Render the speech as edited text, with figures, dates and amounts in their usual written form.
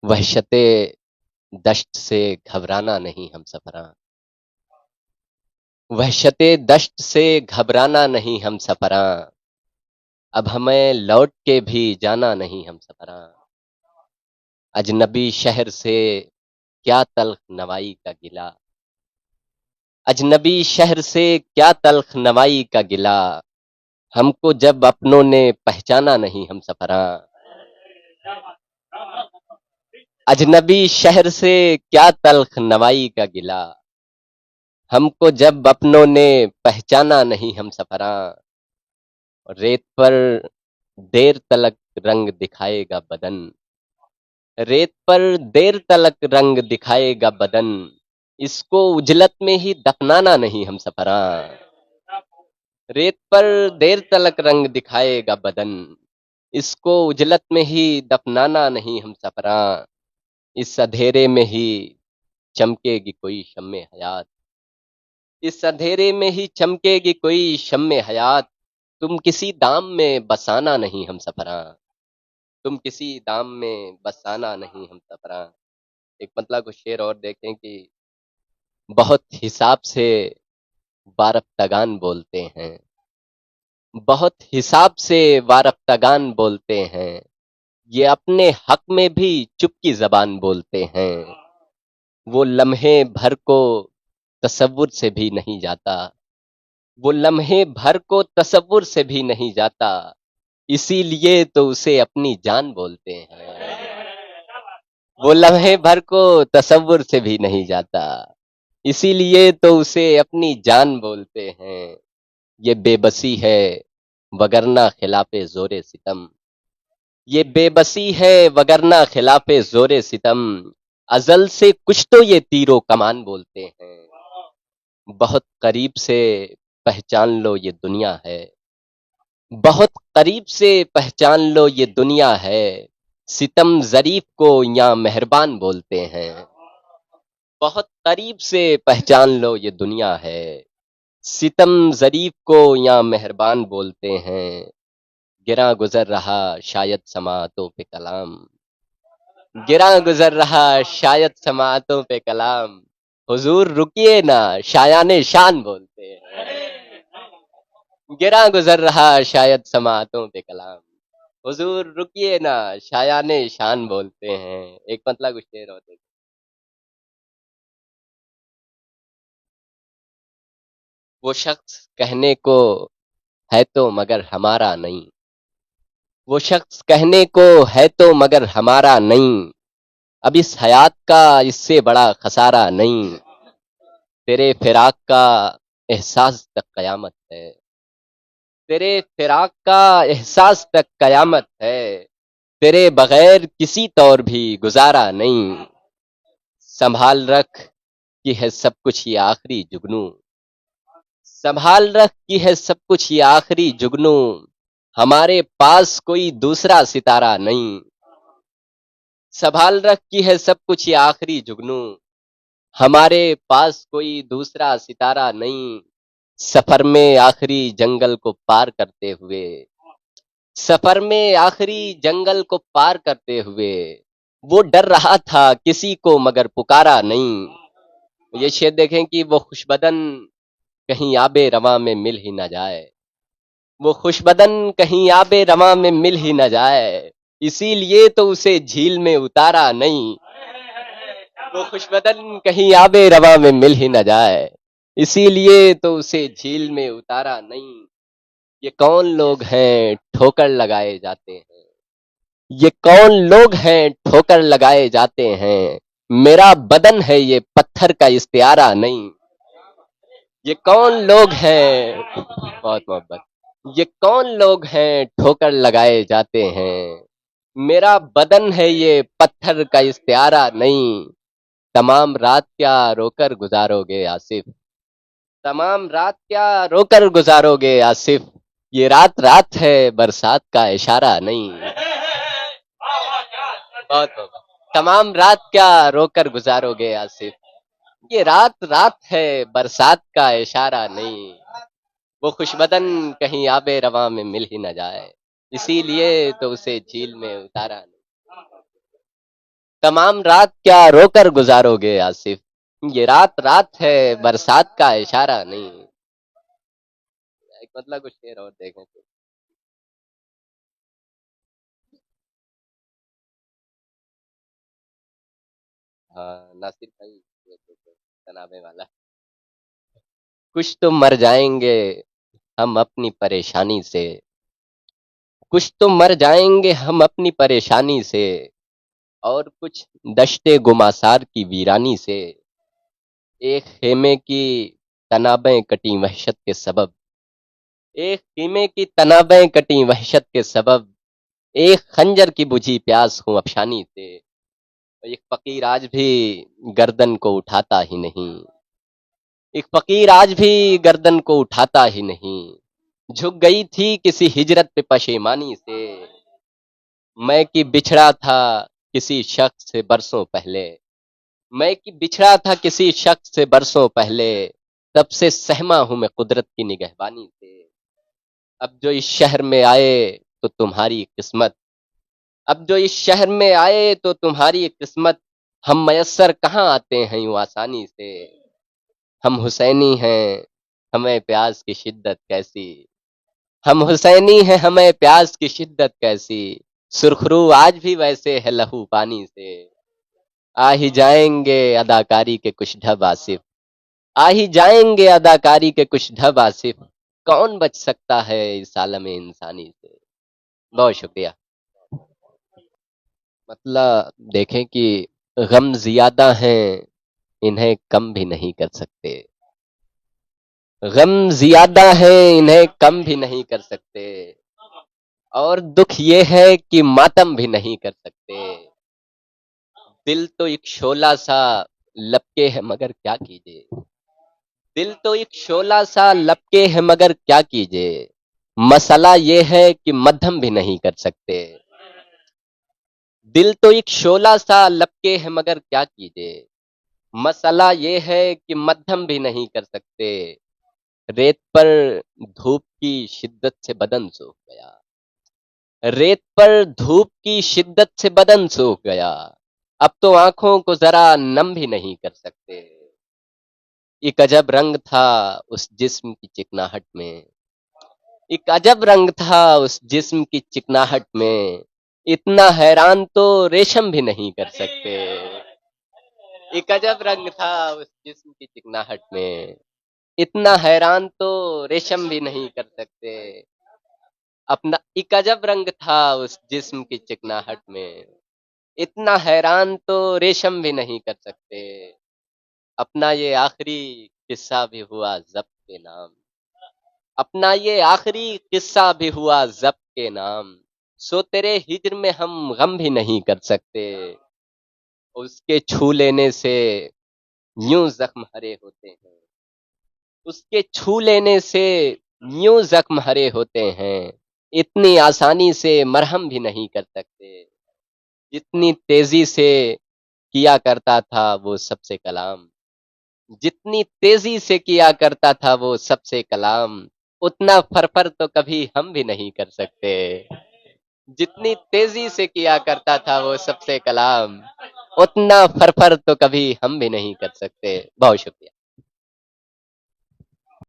وحشت دشت سے گھبرانا نہیں ہم سفراں، وحشت دشت سے گھبرانا نہیں ہم سفراں، اب ہمیں لوٹ کے بھی جانا نہیں ہم سفراں، اجنبی شہر سے کیا تلخ نوائی کا گلہ، اجنبی شہر سے کیا تلخ نوائی کا گلہ، ہم کو جب اپنوں نے پہچانا نہیں ہم سفراں، اجنبی شہر سے کیا تلخ نوائی کا گلہ، ہم کو جب اپنوں نے پہچانا نہیں ہم سفراں، ریت پر دیر تلک رنگ دکھائے گا بدن، ریت پر دیر تلک رنگ دکھائے گا بدن، اس کو اجلت میں ہی دفنانا نہیں ہم سفراں، ریت پر دیر تلک رنگ دکھائے گا بدن، اس کو اجلت میں ہی دفنانا نہیں ہم سفراں، اس اندھیرے میں ہی چمکے گی کوئی شمع حیات، اس اندھیرے میں ہی چمکے گی کوئی شمع حیات، تم کسی دام میں بسانا نہیں ہم سفراں، تم کسی دام میں بسانا نہیں ہم سفراں۔ ایک مطلب کو شعر اور دیکھیں کہ بہت حساب سے وارفتگان بولتے ہیں، بہت حساب سے وارفتگان بولتے ہیں، یہ اپنے حق میں بھی چپ کی زبان بولتے ہیں، وہ لمحے بھر کو تصور سے بھی نہیں جاتا، وہ لمحے بھر کو تصور سے بھی نہیں جاتا، اسی لیے تو اسے اپنی جان بولتے ہیں، وہ لمحے بھر کو تصور سے بھی نہیں جاتا، اسی لیے تو اسے اپنی جان بولتے ہیں، یہ بے بسی ہے وگرنہ خلاف زور ستم، یہ بے بسی ہے وگرنہ خلاف زور ستم، ازل سے کچھ تو یہ تیر و کمان بولتے ہیں، بہت قریب سے پہچان لو یہ دنیا ہے، بہت قریب سے پہچان لو یہ دنیا ہے، ستم ظریف کو یا مہربان بولتے ہیں، بہت قریب سے پہچان لو یہ دنیا ہے، ستم ظریف کو یا مہربان بولتے ہیں، گراں گزر رہا شاید سماعتوں پہ کلام، گراں گزر رہا شاید سماعتوں پہ کلام، حضور رکیے نا شایان شان بولتے ہیں، گراں گزر رہا شاید سماعتوں پہ کلام، حضور رکیے نا شایان شان بولتے ہیں۔ ایک مطلب کچھ شعر ہوتے، وہ شخص کہنے کو ہے تو مگر ہمارا نہیں، وہ شخص کہنے کو ہے تو مگر ہمارا نہیں، اب اس حیات کا اس سے بڑا خسارہ نہیں، تیرے فراق کا احساس تک قیامت ہے، تیرے فراق کا احساس تک قیامت ہے، تیرے بغیر کسی طور بھی گزارا نہیں، سنبھال رکھ کی ہے سب کچھ یہ آخری جگنو، سنبھال رکھ کی ہے سب کچھ یہ آخری جگنو، ہمارے پاس کوئی دوسرا ستارہ نہیں، سنبھال رکھ کی ہے سب کچھ یہ آخری جگنو، ہمارے پاس کوئی دوسرا ستارہ نہیں، سفر میں آخری جنگل کو پار کرتے ہوئے، سفر میں آخری جنگل کو پار کرتے ہوئے، وہ ڈر رہا تھا کسی کو مگر پکارا نہیں، یہ شعر دیکھیں کہ وہ خوش بدن کہیں آب رواں میں مل ہی نہ جائے، وہ خوش بدن کہیں آب رواں میں مل ہی نہ جائے، اسی لیے تو اسے جھیل میں اتارا نہیں، وہ خوش بدن کہیں آب رواں میں مل ہی نہ جائے، اسی لیے تو اسے جھیل میں اتارا نہیں، یہ کون لوگ ہیں ٹھوکر لگائے جاتے ہیں، یہ کون لوگ ہیں ٹھوکر لگائے جاتے ہیں، میرا بدن ہے یہ پتھر کا استعارہ نہیں، یہ کون لوگ ہیں، بہت محبت، یہ کون لوگ ہیں ٹھوکر لگائے جاتے ہیں، میرا بدن ہے یہ پتھر کا استعارہ نہیں، تمام رات کیا رو کر گزارو گے آصف، تمام رات کیا رو کر گزارو گے آصف، یہ رات رات ہے برسات کا اشارہ نہیں، بہت بہت تمام رات کیا رو کر گزارو گے آصف، یہ رات رات ہے برسات کا اشارہ نہیں، وہ خوش بدن کہیں آب رواں میں مل ہی نہ جائے، اسی لیے تو اسے جھیل میں اتارا نہیں۔ تمام رات کیا رو کر گزارو گے آصف، یہ رات رات ہے برسات کا اشارہ نہیں۔ ایک مطلب کچھ شعر اور دیکھیں تو ہاں ناصر بھائی یہ دیکھو، تنابے والا، کچھ تو مر جائیں گے ہم اپنی پریشانی سے، کچھ تو مر جائیں گے ہم اپنی پریشانی سے، اور کچھ دشتے گماسار کی ویرانی سے، ایک خیمے کی تنابیں کٹی وحشت کے سبب، ایک خیمے کی تنابیں کٹی وحشت کے سبب، ایک خنجر کی بجھی پیاس ہوں افشانی سے، ایک فقیر آج بھی گردن کو اٹھاتا ہی نہیں، ایک فقیر آج بھی گردن کو اٹھاتا ہی نہیں، جھک گئی تھی کسی ہجرت پہ پشیمانی سے، میں کہ بچھڑا تھا کسی شخص سے برسوں پہلے، میں کہ بچھڑا تھا کسی شخص سے برسوں پہلے، تب سے سہما ہوں میں قدرت کی نگہبانی سے، اب جو اس شہر میں آئے تو تمہاری قسمت، اب جو اس شہر میں آئے تو تمہاری قسمت، ہم میسر کہاں آتے ہیں یوں آسانی سے، ہم حسینی ہیں ہمیں پیاس کی شدت کیسی، ہم حسینی ہیں ہمیں پیاس کی شدت کیسی، سرخرو آج بھی ویسے ہے لہو پانی سے، آ ہی جائیں گے اداکاری کے کچھ ڈھب آصف، آ ہی جائیں گے اداکاری کے کچھ ڈھب آصف، کون بچ سکتا ہے اس عالم انسانی سے۔ بہت شکریہ۔ مطلب دیکھیں کہ غم زیادہ ہیں انہیں کم بھی نہیں کر سکتے، غم زیادہ ہے انہیں کم بھی نہیں کر سکتے، اور دکھ یہ ہے کہ ماتم بھی نہیں کر سکتے، دل تو ایک شعلہ سا لپکے ہے مگر کیا کیجے، دل تو ایک شعلہ سا لپکے ہے مگر کیا کیجے، مسئلہ یہ ہے کہ مدھم بھی نہیں کر سکتے، دل تو ایک شعلہ سا لپکے ہے مگر کیا کیجے، مسئلہ یہ ہے کہ مدھم بھی نہیں کر سکتے، ریت پر دھوپ کی شدت سے بدن سوکھ گیا، ریت پر دھوپ کی شدت سے بدن سوکھ گیا، اب تو آنکھوں کو ذرا نم بھی نہیں کر سکتے، ایک عجب رنگ تھا اس جسم کی چکناہٹ میں، ایک عجب رنگ تھا اس جسم کی چکناہٹ میں، اتنا حیران تو ریشم بھی نہیں کر سکتے، ایک عجب رنگ تھا اس جسم کی چکناہٹ میں، اتنا حیران تو ریشم بھی نہیں کر سکتے، اپنا ایک عجب رنگ تھا اس جسم کی چکناہٹ میں، اتنا حیران تو ریشم بھی نہیں کر سکتے، اپنا یہ آخری قصہ بھی ہوا ضبط کے نام، اپنا یہ آخری قصہ بھی ہوا ضبط کے نام، سو تیرے ہجر میں ہم غم بھی نہیں کر سکتے، اس کے چھو لینے سے یوں زخم ہرے ہوتے ہیں، اس کے چھو لینے سے یوں زخم ہرے ہوتے ہیں، اتنی آسانی سے مرہم بھی نہیں کر سکتے، جتنی تیزی سے کیا کرتا تھا وہ سب سے کلام، جتنی تیزی سے کیا کرتا تھا وہ سب سے کلام، اتنا فرفر تو کبھی ہم بھی نہیں کر سکتے، جتنی تیزی سے کیا کرتا تھا وہ سب سے کلام، اتنا فرفر تو کبھی ہم بھی نہیں کر سکتے۔ بہت شکریہ۔